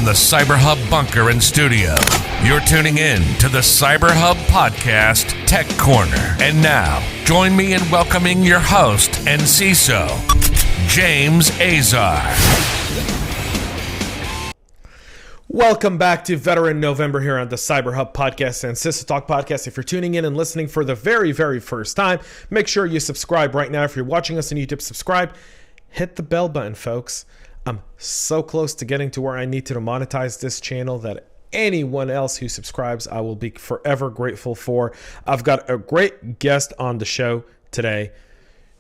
from the CyberHub bunker and studio. You're tuning in to the CyberHub podcast, Tech Corner. And now, join me in welcoming your host and CISO, James Azar. Welcome back to Veteran November here on the CyberHub podcast and CISO Talk podcast. If you're tuning in and listening for the very, very first time, make sure you subscribe right now. If you're watching us on YouTube, subscribe. Hit the bell button, folks. I'm so close to getting to where I need to monetize this channel that anyone else who subscribes, I will be forever grateful for. I've got a great guest on the show today,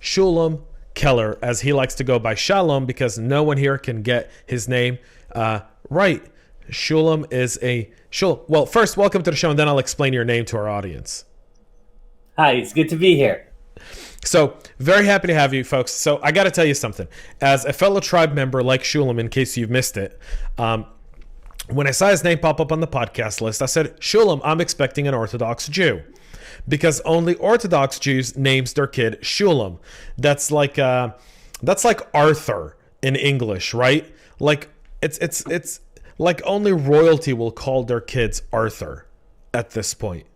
Sholom Keller, as he likes to go by Shalom because no one here can get his name right. Sholom is well, first, welcome to the show, and then I'll explain your name to our audience. Hi, it's good to be here. So, very happy to have you, folks. So, I got to tell you something. As a fellow tribe member like Sholom, in case you've missed it, when I saw his name pop up on the podcast list, I said, Sholom, I'm expecting an Orthodox Jew. Because only Orthodox Jews names their kid Sholom. That's like Arthur in English, right? Like, it's like only royalty will call their kids Arthur at this point.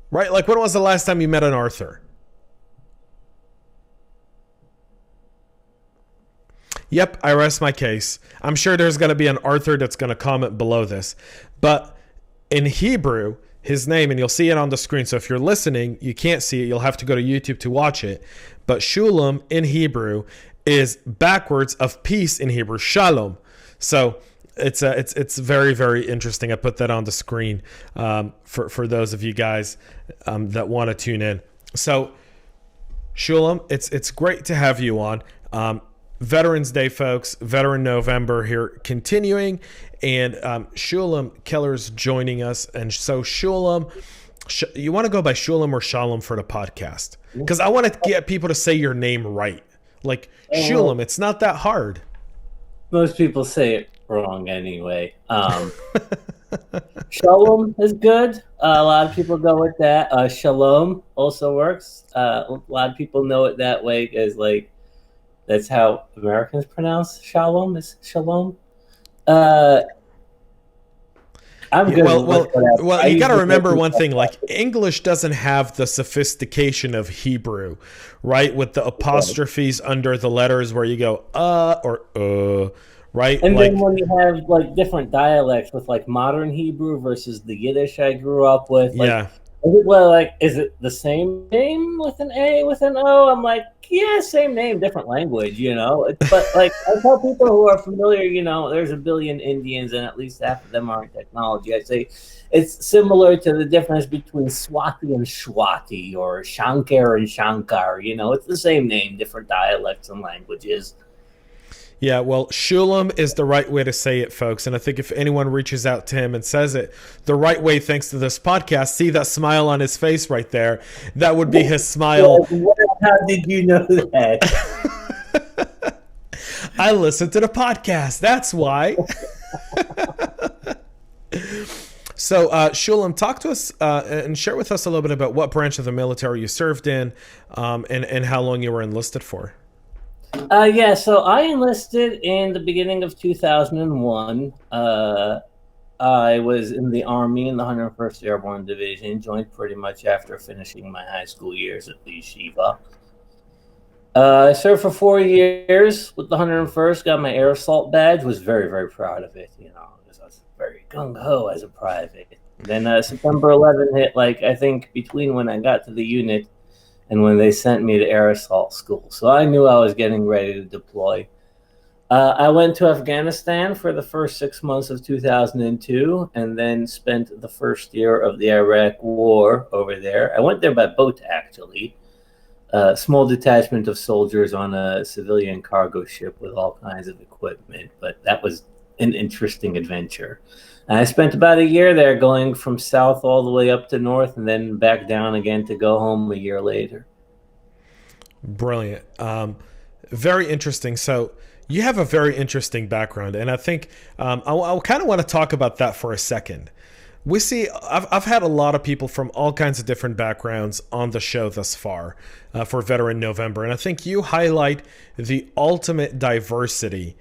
Right? Like, when was the last time you met an Arthur? Yep, I rest my case. I'm sure there's going to be an Arthur that's going to comment below this. But in Hebrew, his name, and you'll see it on the screen. So if you're listening, you can't see it. You'll have to go to YouTube to watch it. But Sholom in Hebrew is backwards of peace in Hebrew, Shalom. So it's very, very interesting. I put that on the screen for those of you guys that want to tune in. So Sholom, it's great to have you on. Veterans Day, folks. Veteran November here continuing, and Sholom Keller's joining us. And so Sholom, you want to go by Sholom or Shalom for the podcast? Because I want to get people to say your name right. Like Sholom, it's not that hard. Most people say it wrong anyway. Shalom is good. A lot of people go with that. Shalom also works. A lot of people know it that way because, like, that's how Americans pronounce shalom, is shalom. I'm good. Well, you got to remember one thing. Like, English doesn't have the sophistication of Hebrew, right? With the apostrophes under the letters where you go, or right? And then when you have, like, different dialects with, like, modern Hebrew versus the Yiddish I grew up with. Like, yeah. Is it the same name with an A, with an O? I'm like, yeah, same name, different language, you know? But, like, I tell people who are familiar, you know, there's a billion Indians and at least half of them are in technology. I say it's similar to the difference between Swati and Swati or Shankar and Shankar, you know? It's the same name, different dialects and languages. Yeah, well, Sholom is the right way to say it, folks. And I think if anyone reaches out to him and says it the right way thanks to this podcast, see that smile on his face right there? That would be his smile. How did you know that? I listened to the podcast. That's why. So, Sholom, talk to us and share with us a little bit about what branch of the military you served in and how long you were enlisted for. So I enlisted in the beginning of 2001. I was in the Army in the 101st Airborne Division, joined pretty much after finishing my high school years at the yeshiva. I served for 4 years with the 101st, got my air assault badge, was very, very proud of it, you know, because I was very gung-ho as a private. Then September 11 hit, like, I think between when I got to the unit and when they sent me to air assault school. So I knew I was getting ready to deploy. I went to Afghanistan for the first 6 months of 2002 and then spent the first year of the Iraq war over there. I went there by boat, actually. A small detachment of soldiers on a civilian cargo ship with all kinds of equipment, but that was an interesting adventure. And I spent about a year there, going from south all the way up to north and then back down again to go home a year later. Brilliant. Very interesting. So you have a very interesting background, and I think I kind of want to talk about that for a second. We see, I've had a lot of people from all kinds of different backgrounds on the show thus far for Veteran November, and I think you highlight the ultimate diversity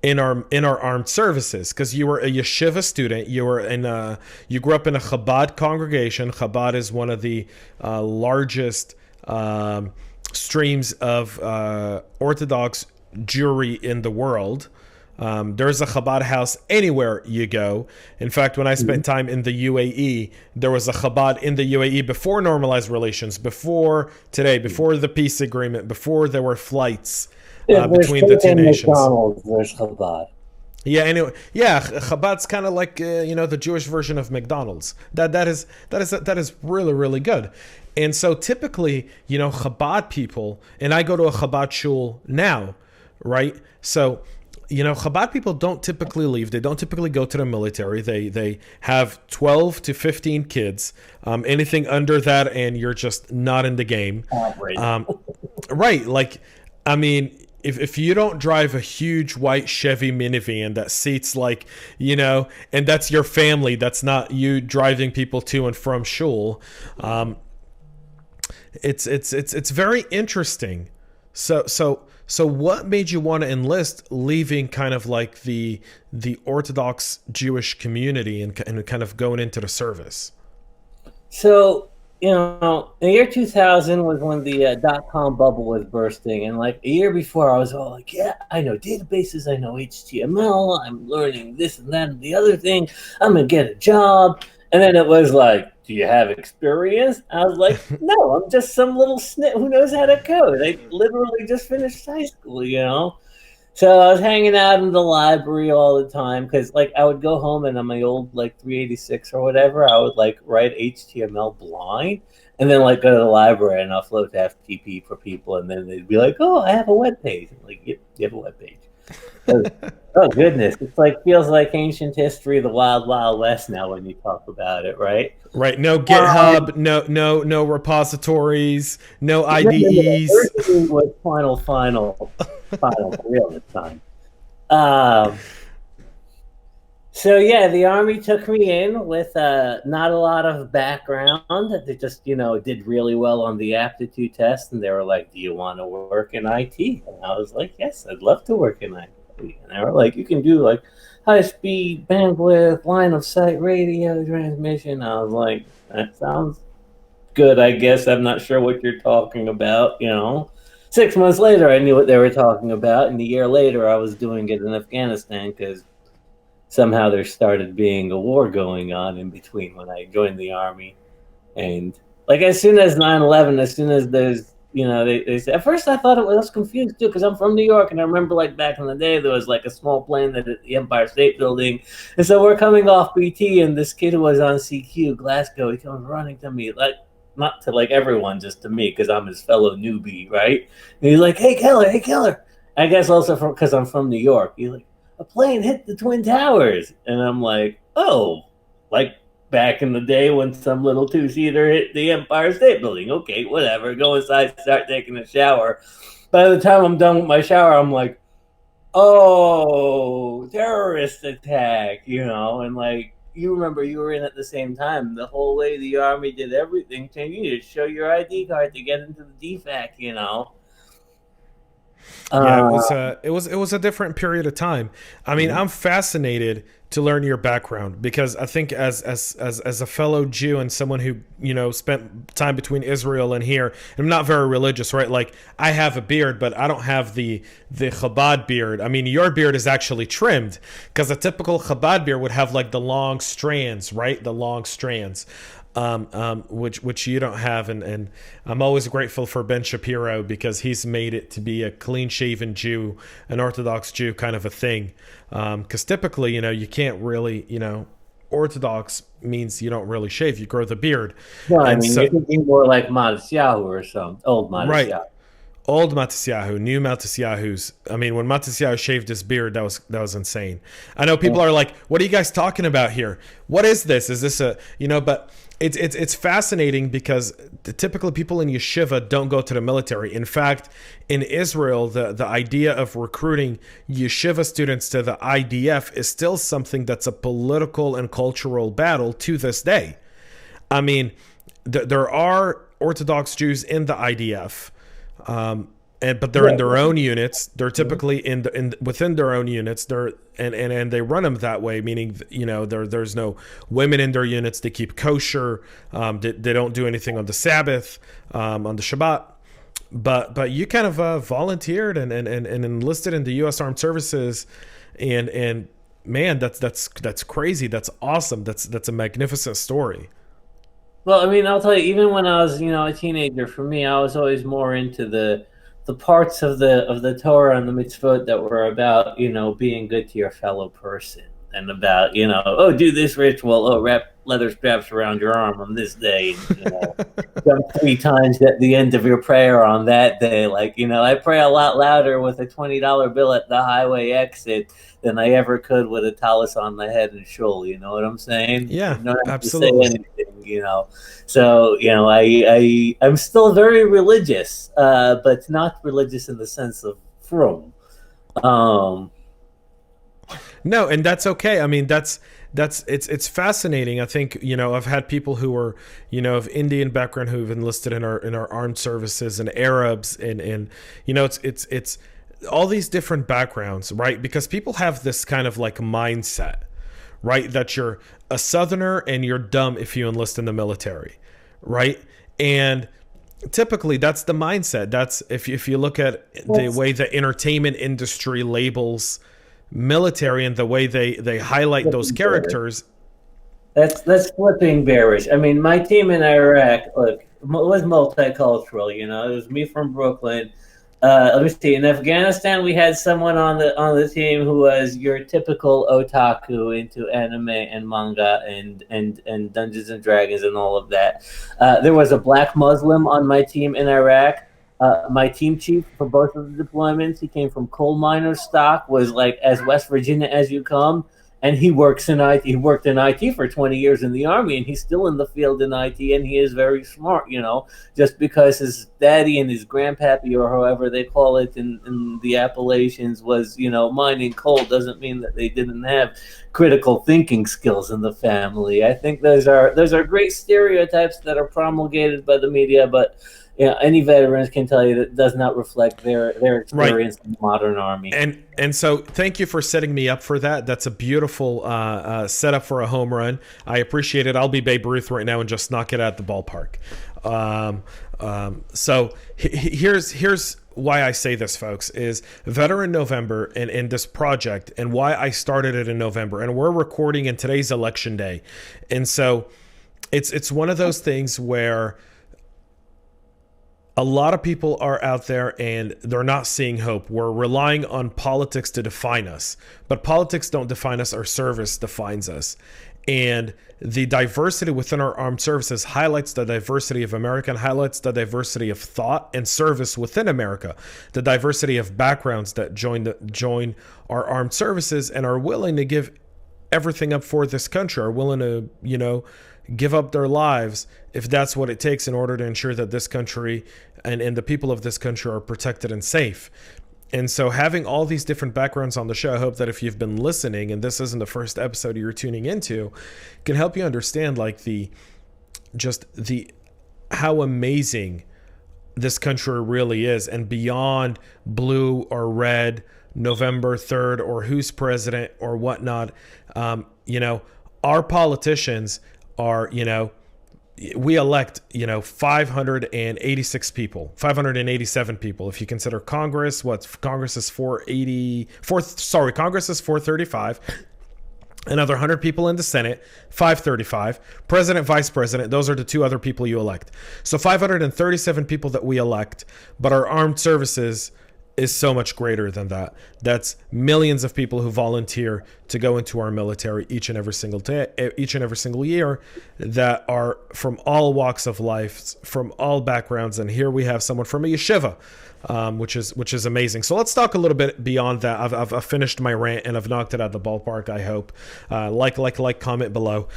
in our armed services, because you were a yeshiva student. You grew up in a Chabad congregation. Chabad is one of the largest streams of Orthodox Jewry in the world. There's a Chabad house anywhere you go. In fact, when I spent time in the UAE, there was a Chabad in the UAE before normalized relations, before today, before the peace agreement, before there were flights between the two nations. McDonald's, there's Chabad. Yeah, anyway, Chabad's kind of like the Jewish version of McDonald's. That is really, really good. And so typically, Chabad people, and I go to a Chabad shul now, right? So Chabad people don't typically leave. They don't typically go to the military. They have 12 to 15 kids. Anything under that, and you're just not in the game. Right. Like, I mean, if you don't drive a huge white Chevy minivan that seats and that's your family, that's not you driving people to and from shul. It's very interesting. So what made you want to enlist, leaving kind of like the Orthodox Jewish community and kind of going into the service? So, the year 2000 was when the .com bubble was bursting. And like a year before, I was all like, yeah, I know databases, I know HTML, I'm learning this and that and the other thing. I'm going to get a job. And then it was like, do you have experience? I was like, no, I'm just some little snit who knows how to code. I literally just finished high school, So I was hanging out in the library all the time because, I would go home and on my old, 386 or whatever, I would, write HTML blind and then, go to the library and upload to FTP for people. And then they'd be like, oh, I have a web page. I'm like, yep, you have a web page. Oh goodness, it's feels like ancient history, the wild, wild west now when you talk about it, right? Right. No GitHub, no repositories, no IDEs. Everything was final for real this time. So yeah, the Army took me in with not a lot of background. They just did really well on the aptitude test, and they were like, "Do you want to work in IT?" And I was like, "Yes, I'd love to work in IT." And they were like, "You can do high speed bandwidth, line of sight radio transmission." I was like, "That sounds good, I guess. I'm not sure what you're talking about." 6 months later, I knew what they were talking about, and a year later, I was doing it in Afghanistan because somehow there started being a war going on in between when I joined the Army. And as soon as 9/11, as soon as there's, they said, at first I thought I was confused too, because I'm from New York. And I remember back in the day, there was a small plane that at the Empire State Building. And so we're coming off BT, and this kid who was on CQ, Glasgow, he comes running to me, not to everyone, just to me, because I'm his fellow newbie, right? And he's like, hey Keller. I guess also because I'm from New York. He's like, a plane hit the Twin Towers. And I'm like, oh, back in the day when some little two-seater hit the Empire State Building. Okay, whatever. Go inside, start taking a shower. By the time I'm done with my shower, I'm like, oh, terrorist attack, and you remember you were in at the same time. The whole way the Army did everything, you needed to show your ID card to get into the DFAC, Yeah, it was a different period of time. I mean, I'm fascinated to learn your background because I think as a fellow Jew and someone who spent time between Israel and here, I'm not very religious, right? I have a beard, but I don't have the Chabad beard. I mean, your beard is actually trimmed because a typical Chabad beard would have the long strands, right? The long strands. Which you don't have, and I'm always grateful for Ben Shapiro because he's made it to be a clean-shaven Jew, an Orthodox Jew kind of a thing. Because typically, you can't really, Orthodox means you don't really shave; you grow the beard. No, I mean, you're thinking more like Matisyahu or something, old Matisyahu. Right. Old Matisyahu, new Matisyahus. I mean, when Matisyahu shaved his beard, that was insane. I know people are like, "What are you guys talking about here? What is this? Is this a But it's fascinating because typically people in yeshiva don't go to the military. In fact, in Israel, the idea of recruiting yeshiva students to the IDF is still something that's a political and cultural battle to this day. I mean, there are Orthodox Jews in the IDF. but they're in their own units. They're typically within their own units. They're and they run them that way, meaning there's no women in their units. They keep kosher. They don't do anything on the Sabbath, on the Shabbat. But you kind of volunteered and enlisted in the U.S. Armed Services, and man, that's crazy. That's awesome. That's a magnificent story. Well, I mean, I'll tell you, even when I was a teenager, for me, I was always more into the parts of the Torah and the mitzvot that were about being good to your fellow person, and about do this ritual, wrap leather straps around your arm on this day, and, jump 3 times at the end of your prayer on that day. Like I pray a lot louder with a $20 bill at the highway exit than I ever could with a tallis on my head in shul. You know what I'm saying? Yeah, you don't have absolutely. to say anything. So I'm still very religious, but not religious in the sense of frum. No, and that's okay. I mean, it's fascinating. I think I've had people who are of Indian background who've enlisted in our armed services, and Arabs, and it's all these different backgrounds, right? Because people have this kind of like mindset, right, that you're a Southerner and you're dumb if you enlist in the military, right? And typically that's the mindset. That's if you look at the way the entertainment industry labels military and the way they highlight those characters. That's flipping bearish. I mean, my team in Iraq, look, was multicultural. It was me from Brooklyn. Let me see. In Afghanistan, we had someone on the team who was your typical otaku into anime and manga and Dungeons and Dragons and all of that. There was a black Muslim on my team in Iraq. My team chief for both of the deployments, he came from coal miner stock, was like as West Virginia as you come, and he works in IT. He worked in IT for 20 years in the Army, and he's still in the field in IT, and he is very smart. Just because his daddy and his grandpappy, or however they call it in the Appalachians, was mining coal, doesn't mean that they didn't have critical thinking skills in the family. I think those are great stereotypes that are promulgated by the media, but any veterans can tell you that does not reflect their experience in the modern Army. And so thank you for setting me up for that. That's a beautiful setup for a home run. I appreciate it. I'll be Babe Ruth right now and just knock it at the ballpark. So here's why I say this, folks, is Veteran November and in this project, and why I started it in November. And we're recording in today's election day. And so it's one of those things where a lot of people are out there and they're not seeing hope. We're relying on politics to define us, but politics don't define us. Our service defines us. And the diversity within our armed services highlights the diversity of America, and highlights the diversity of thought and service within America, the diversity of backgrounds that join our armed services and are willing to give everything up for this country, are willing to, give up their lives if that's what it takes in order to ensure that this country and the people of this country are protected and safe. And so having all these different backgrounds on the show, I hope that if you've been listening and this isn't the first episode you're tuning into, can help you understand how amazing this country really is, and beyond blue or red, November 3rd, or who's president or whatnot. Our politicians are, we elect, 586 people, 587 people. If you consider Congress, Congress is 435, another 100 people in the Senate, 535, president, vice president. Those are the 2 other people you elect. So 537 people that we elect, but our armed services is so much greater than that. That's millions of people who volunteer to go into our military each and every single day, each and every single year, that are from all walks of life, from all backgrounds. And here we have someone from a yeshiva, which is amazing. So let's talk a little bit beyond that. I've finished my rant and I've knocked it out of the ballpark, I hope. Like, comment below.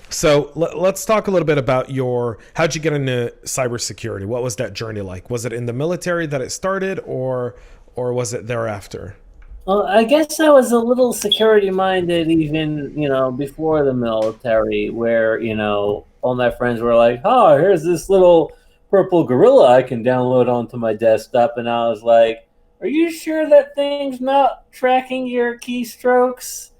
So let's talk a little bit about how'd you get into cybersecurity? What was that journey like? Was it in the military that it started, or was it thereafter? Well, I guess I was a little security minded even, before the military, where, all my friends were like, oh, here's this little Purple Gorilla I can download onto my desktop. And I was like, are you sure that thing's not tracking your keystrokes?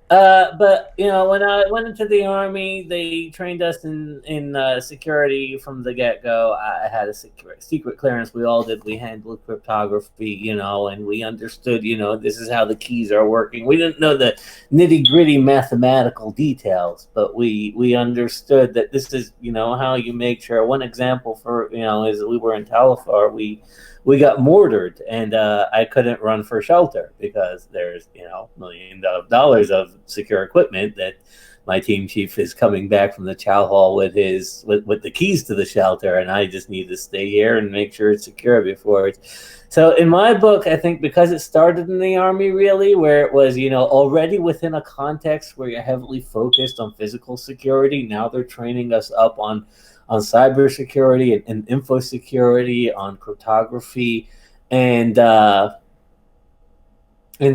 But when I went into the Army, they trained us in security from the get go. I had a secret clearance. We all did. We handled cryptography, and we understood, this is how the keys are working. We didn't know the nitty gritty mathematical details, but we understood that this is, how you make sure. One example for is we were in Talifar. We got mortared, and I couldn't run for shelter because there's millions of dollars of secure equipment that my team chief is coming back from the chow hall with the keys to the shelter, and I just need to stay here and make sure it's secure before it's. So in my book, I think because it started in the Army, really, where it was already within a context where you're heavily focused on physical security. Now they're training us up on cybersecurity and info security, on cryptography, and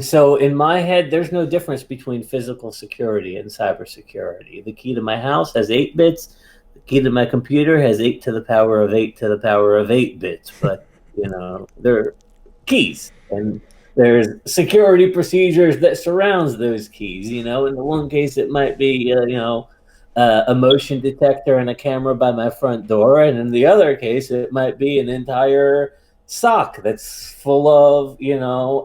so in my head, there's no difference between physical security and cybersecurity. The key to my house has 8 bits. The key to my computer has 8 to the power of 8 to the power of 8 bits. But they're keys, and there's security procedures that surrounds those keys. In the one case, it might be a motion detector and a camera by my front door, and in the other case it might be an entire SOC that's full of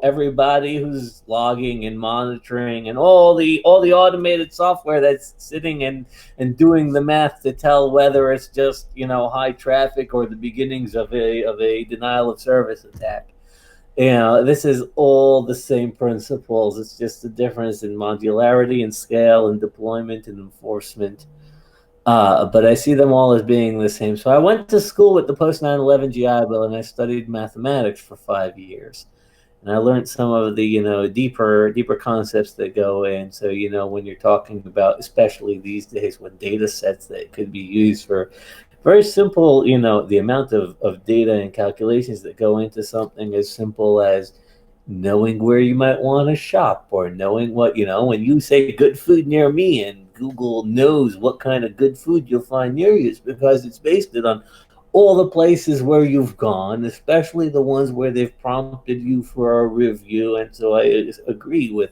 everybody who's logging and monitoring and all the automated software that's sitting and doing the math to tell whether it's just high traffic or the beginnings of a denial of service attack. This is all the same principles. It's just the difference in modularity and scale and deployment and enforcement. But I see them all as being the same. So I went to school with the post 9/11 GI Bill, and I studied mathematics for 5 years. And I learned some of the deeper concepts that go in. So when you're talking about, especially these days, when data sets that could be used for very simple, the amount of data and calculations that go into something as simple as knowing where you might want to shop, or knowing what, when you say good food near me, and Google knows what kind of good food you'll find near you, it's because it's based on all the places where you've gone, especially the ones where they've prompted you for a review. And so I agree with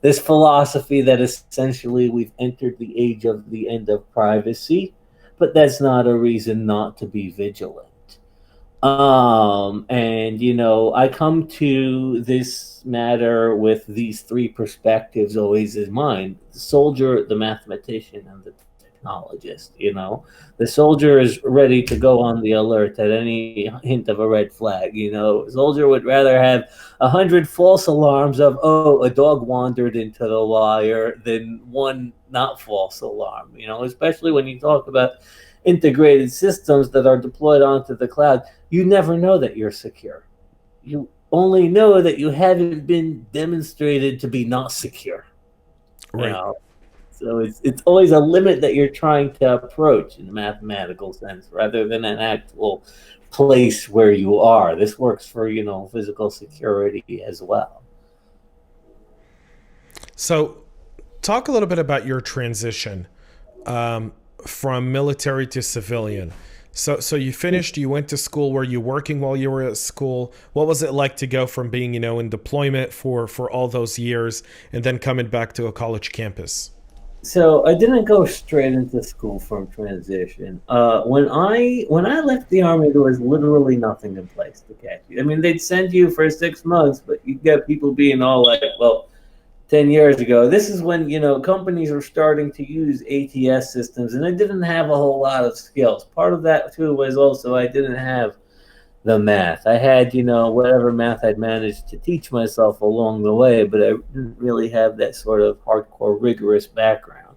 this philosophy that essentially we've entered the age of the end of privacy, but that's not a reason not to be vigilant. And I come to this matter with these 3 perspectives always in mind: the soldier, the mathematician, and the technologist. The soldier is ready to go on the alert at any hint of a red flag. A soldier would rather have 100 false alarms of, oh, a dog wandered into the wire, than one not false alarm. Especially when you talk about integrated systems that are deployed onto the cloud. You never know that you're secure. You only know that you haven't been demonstrated to be not secure. Right. So it's always a limit that you're trying to approach in a mathematical sense, rather than an actual place where you are. This works for physical security as well. So talk a little bit about your transition from military to civilian. So you finished, you went to school. Were you working while you were at school? What was it like to go from being, in deployment for all those years and then coming back to a college campus? So I didn't go straight into school from transition. When I left the Army, there was literally nothing in place to catch you. I mean, they'd send you for 6 months, but you'd get people being all like, well, 10 years ago, this is when, companies were starting to use ATS systems, and I didn't have a whole lot of skills. Part of that, too, was also I didn't have the math. I had, whatever math I'd managed to teach myself along the way, but I didn't really have that sort of hardcore, rigorous background.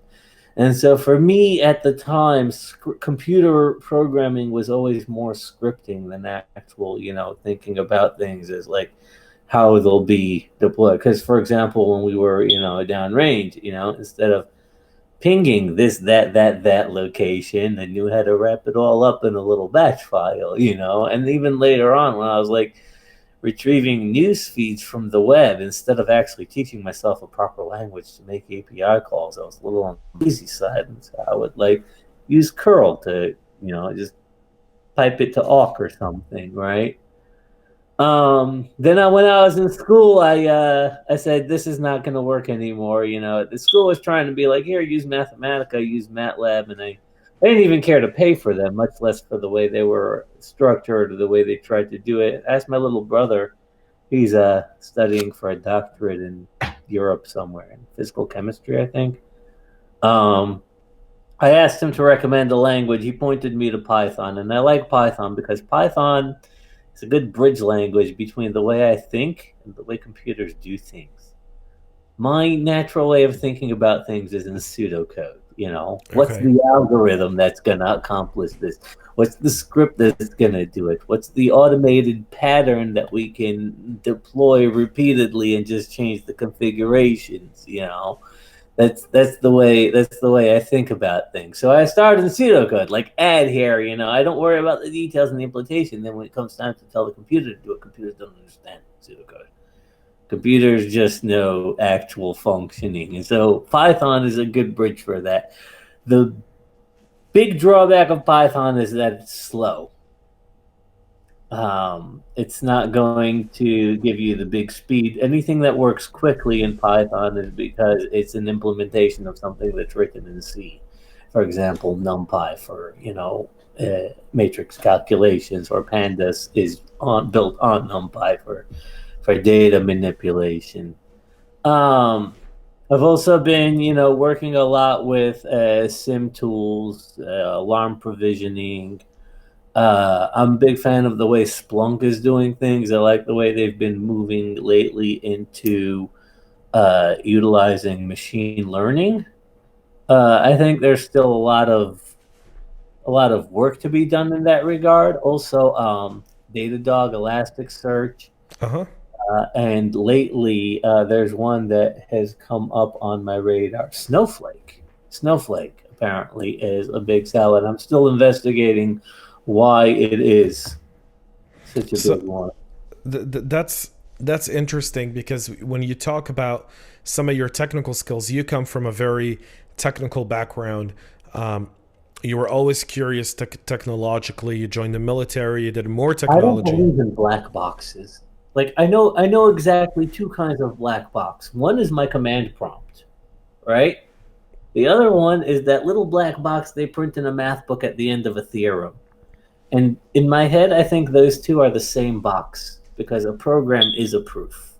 And so for me at the time, computer programming was always more scripting than actual, thinking about things as like how they'll be deployed. Because, for example, when we were, downrange, instead of pinging that location, I knew how to wrap it all up in a little batch file, And even later on, when I was like retrieving news feeds from the web, instead of actually teaching myself a proper language to make API calls, I was a little on the easy side. And so I would use curl to, just type it to awk or something, right? Then when I was in school, I said this is not going to work anymore. The school was trying to be like, here, use Mathematica, use MATLAB, and I didn't even care to pay for them, much less for the way they were structured or the way they tried to do it. I asked my little brother, he's studying for a doctorate in Europe somewhere in physical chemistry, I think. I asked him to recommend a language. He pointed me to Python, and I like Python because Python is a good bridge language between the way I think and the way computers do things. My natural way of thinking about things is in pseudocode. What's Okay. the algorithm that's going to accomplish this? What's the script that's going to do it? What's the automated pattern that we can deploy repeatedly and just change the configurations? That's the way I think about things. So I started in pseudocode, like add here. I don't worry about the details and the implementation. Then when it comes time to tell the computer to do it, computers don't understand pseudocode. Computers just know actual functioning, and so Python is a good bridge for that. The big drawback of Python is that it's slow. It's not going to give you the big speed. Anything that works quickly in Python is because it's an implementation of something that's written in C. For example, NumPy for matrix calculations, or Pandas is built on NumPy for data manipulation. I've also been working a lot with SIM tools, alarm provisioning. I'm a big fan of the way Splunk is doing things. I like the way they've been moving lately into utilizing machine learning. I think there's still a lot of work to be done in that regard. Also, Datadog, Elasticsearch, Uh-huh. and lately there's one that has come up on my radar. Snowflake. Snowflake apparently is a big seller, and I'm still investigating why it is such a big So one. that's interesting, because when you talk about some of your technical skills, you come from a very technical background. You were always curious technologically. You joined the military. You did more I don't technology. believe in black boxes. Like I know exactly two kinds of black box. One is my command prompt, right? The other one is that little black box they print in a math book at the end of a theorem. And in my head, I think those two are the same box because a program is a proof.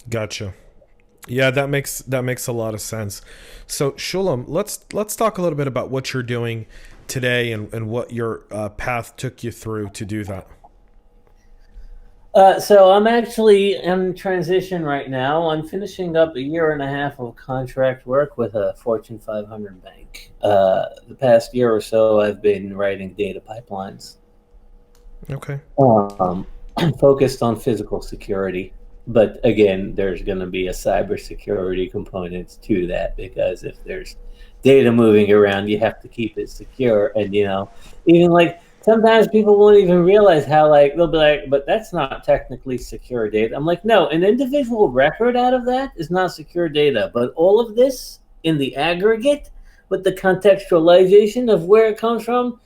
Gotcha. Yeah, that makes a lot of sense. So Shulam, let's talk a little bit about what you're doing today, and what your path took you through to do that. So I'm actually in transition right now. I'm finishing up a year and a half of contract work with a Fortune 500 bank. The past year or so, I've been writing data pipelines, Okay. um, focused on physical security. But again, there's going to be a cybersecurity component to that, because if there's data moving around, you have to keep it secure. And even like sometimes people won't even realize how, like, they'll be like, but that's not technically secure data. I'm like, no, an individual record out of that is not secure data, but all of this in the aggregate with the contextualization of where it comes from,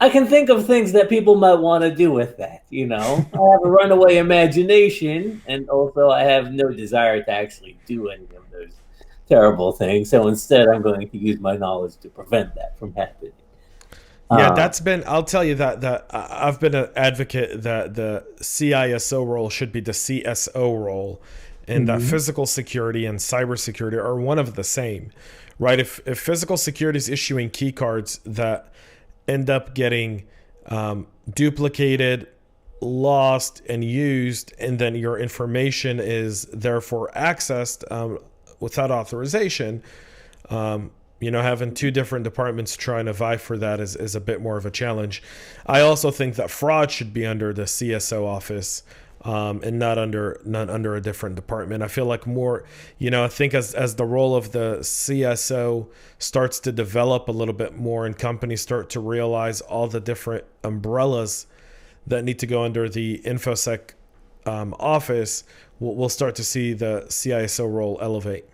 I can think of things that people might want to do with that. I have a runaway imagination, and also I have no desire to actually do any of those terrible things. So instead, I'm going to use my knowledge to prevent that from happening. Yeah, Uh, I'll tell you that I've been an advocate that the CISO role should be the CSO role, and that mhm. physical security and cybersecurity are one of the same, right? If physical security is issuing key cards that end up getting duplicated, lost, and used, and then your information is therefore accessed without authorization, having two different departments trying to vie for that is a bit more of a challenge. I also think that fraud should be under the CSO office, and not under a different department. I feel like more, I think as the role of the CSO starts to develop a little bit more, and companies start to realize all the different umbrellas that need to go under the Infosec office, we'll start to see the CISO role elevate.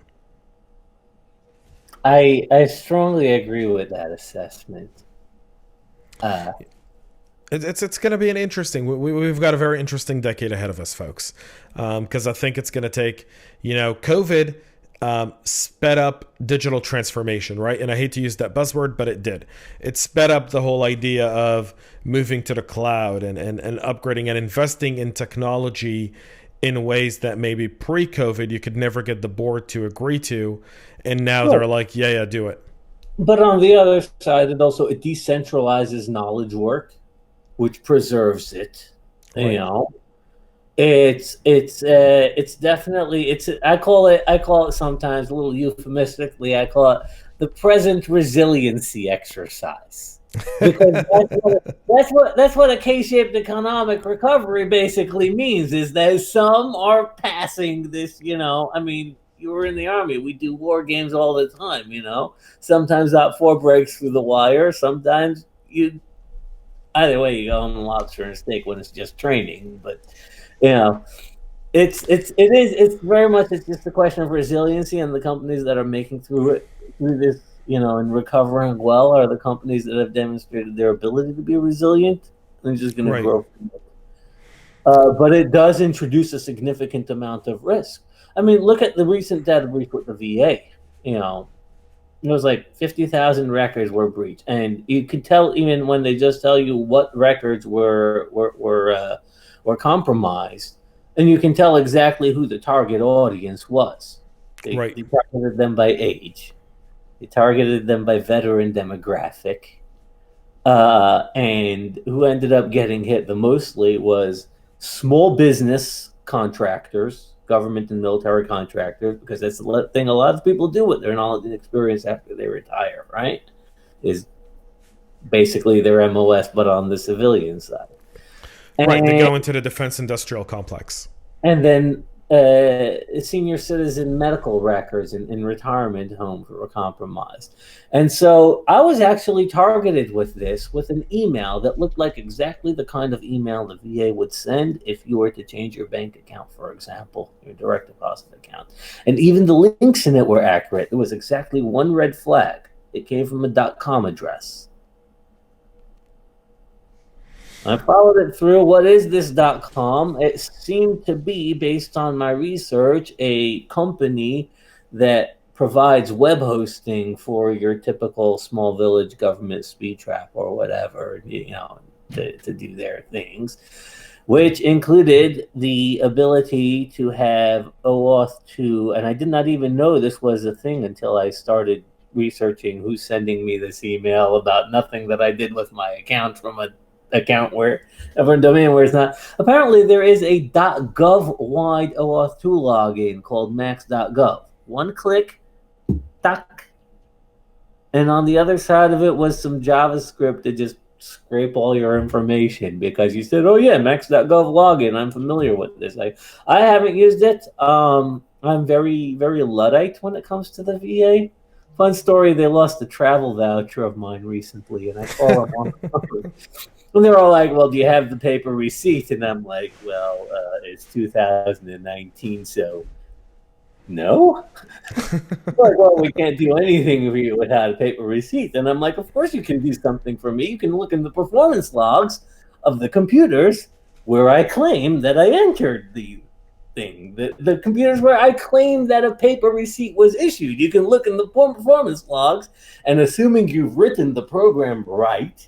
I strongly agree with that assessment. It's going to be an interesting. We've got a very interesting decade ahead of us, folks, because I think it's going to take, COVID sped up digital transformation, right? And I hate to use that buzzword, but it did. It sped up the whole idea of moving to the cloud and upgrading and investing in technology in ways that maybe pre-COVID you could never get the board to agree to, and now they're like, yeah, do it. But on the other side, it decentralizes knowledge work, which preserves it. Right. It's definitely I call it sometimes a little euphemistically. I call it the present resiliency exercise, because that's what a K-shaped economic recovery basically means. Is that some are passing this. You were in the Army. We do war games all the time. Sometimes OPT4 breaks through the wire. Sometimes either way, you go on lobster and steak when it's just training. But it's very much, it's just a question of resiliency, and the companies that are making through this, and recovering well, are the companies that have demonstrated their ability to be resilient and just going to grow from it. But it does introduce a significant amount of risk. I mean, look at the recent data breach with the VA. It was like 50,000 records were breached, and you could tell even when they just tell you what records were compromised, and you can tell exactly who the target audience was. They targeted them by age, they targeted them by veteran demographic, and who ended up getting hit the mostly was small business contractors, government and military contractors, because that's the thing a lot of people do with their knowledge and experience after they retire, right? Is basically their MOS, but on the civilian side. Right, they go into the defense industrial complex. And then senior citizen medical records in retirement homes were compromised. And so I was actually targeted with an email that looked like exactly the kind of email the VA would send if you were to change your bank account, for example, your direct deposit account. And even the links in it were accurate. There was exactly one red flag. It came from a .com address. I followed it through. What is this .com? It seemed to be, based on my research, a company that provides web hosting for your typical small village government speed trap or whatever, to do their things, which included the ability to have OAuth 2. And I did not even know this was a thing until I started researching who's sending me this email about nothing that I did with my account from a account where of a domain where it's not. Apparently there is a .gov wide OAuth 2 login called max.gov. One click, tuck, and on the other side of it was some JavaScript to just scrape all your information because you said, oh yeah, max.gov login, I'm familiar with this. I haven't used it. I'm very, very Luddite when it comes to the VA. Fun story, they lost a travel voucher of mine recently, and I call them on. And they're all like, well, do you have the paper receipt? And I'm like, well, it's 2019, so no. Like, well, we can't do anything for you without a paper receipt. And I'm like, of course you can do something for me. You can look in the performance logs of the computers where I claim that I entered the thing. The computers where I claim that a paper receipt was issued. You can look in the performance logs, and assuming you've written the program right,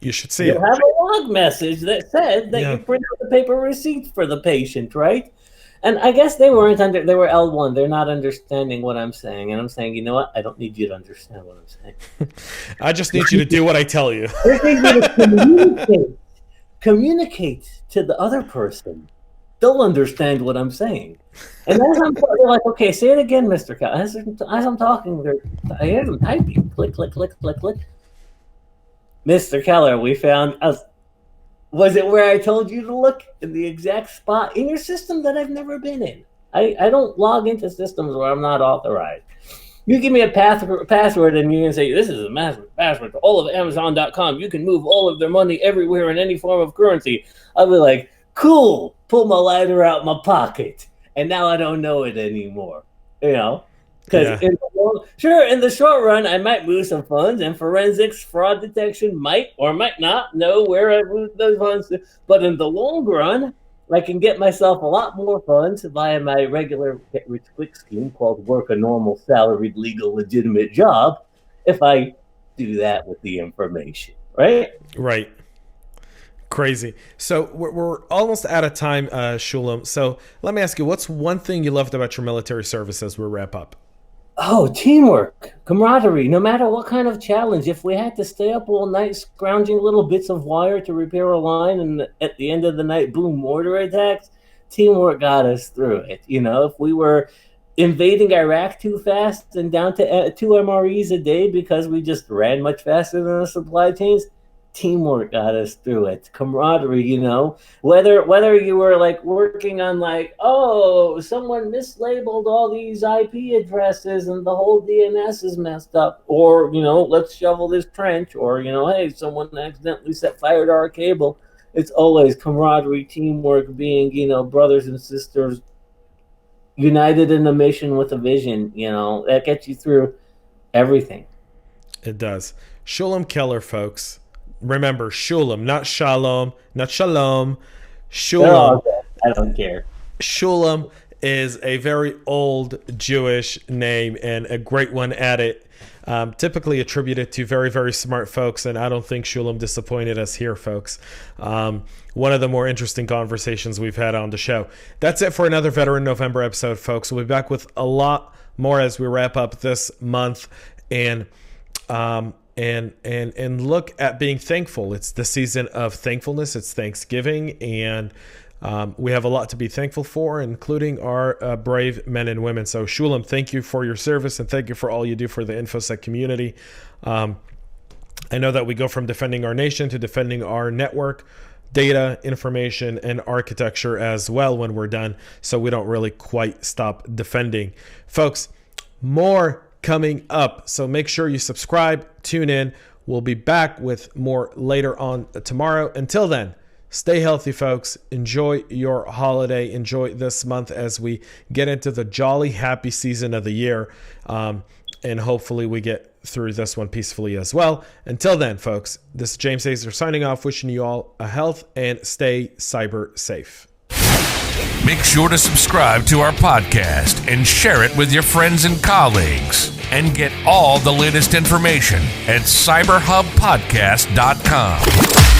you should see You'll have a log message that said that you printed the paper receipt for the patient, right? And I guess they were L1. They're not understanding what I'm saying. And I'm saying, you know what? I don't need you to understand what I'm saying. I just need you to do what I tell you. I need you to communicate to the other person. They'll understand what I'm saying. And as I'm like, okay, say it again, Mr. Keller. As I'm talking, I hear them typing. Click, click, click, click, click. Mr. Keller, we found us. Was it where I told you to look in the exact spot in your system that I've never been in? I don't log into systems where I'm not authorized. You give me a password and you can say, this is a massive password to all of Amazon.com. You can move all of their money everywhere in any form of currency. I'll be like, cool, pull my lighter out my pocket. And now I don't know it anymore. Because in the short run, I might lose some funds, and forensics fraud detection might or might not know where I lose those funds. But in the long run, I can get myself a lot more funds via my regular get-rich-quick scheme called work a normal, salaried, legal, legitimate job if I do that with the information, right? Right. Crazy. So we're almost out of time, Sholom. So let me ask you, what's one thing you loved about your military service as we wrap up? Oh, teamwork, camaraderie, no matter what kind of challenge. If we had to stay up all night scrounging little bits of wire to repair a line, and at the end of the night, boom, mortar attacks, teamwork got us through it. If we were invading Iraq too fast and down to 2 MREs a day because we just ran much faster than the supply chains, teamwork got us through it. Camaraderie, whether you were like working on someone mislabeled all these IP addresses and the whole DNS is messed up, or let's shovel this trench, or hey, someone accidentally set fire to our cable. It's always camaraderie, teamwork, being brothers and sisters united in a mission with a vision. That gets you through everything. It does. Sholom Keller, folks. Remember, Sholom, not Shalom, not Shalom. Sholom. I don't care. Sholom is a very old Jewish name and a great one at it. Typically attributed to very, very smart folks, and I don't think Sholom disappointed us here, folks. One of the more interesting conversations we've had on the show. That's it for another Veteran November episode, folks. We'll be back with a lot more as we wrap up this month and look at being thankful. It's the season of thankfulness. It's Thanksgiving, and we have a lot to be thankful for, including our brave men and women. So, Sholom, thank you for your service, and thank you for all you do for the Infosec community. I know that we go from defending our nation to defending our network, data, information, and architecture as well when we're done, so we don't really quite stop defending. Folks, more coming up, so make sure you subscribe, tune in. We'll be back with more later on tomorrow. Until then, stay healthy, folks. Enjoy your holiday. Enjoy this month as we get into the jolly, happy season of the year. And hopefully we get through this one peacefully as well. Until then, folks, this is James Azar signing off, wishing you all a health and stay cyber safe. Make sure to subscribe to our podcast and share it with your friends and colleagues. And get all the latest information at cyberhubpodcast.com.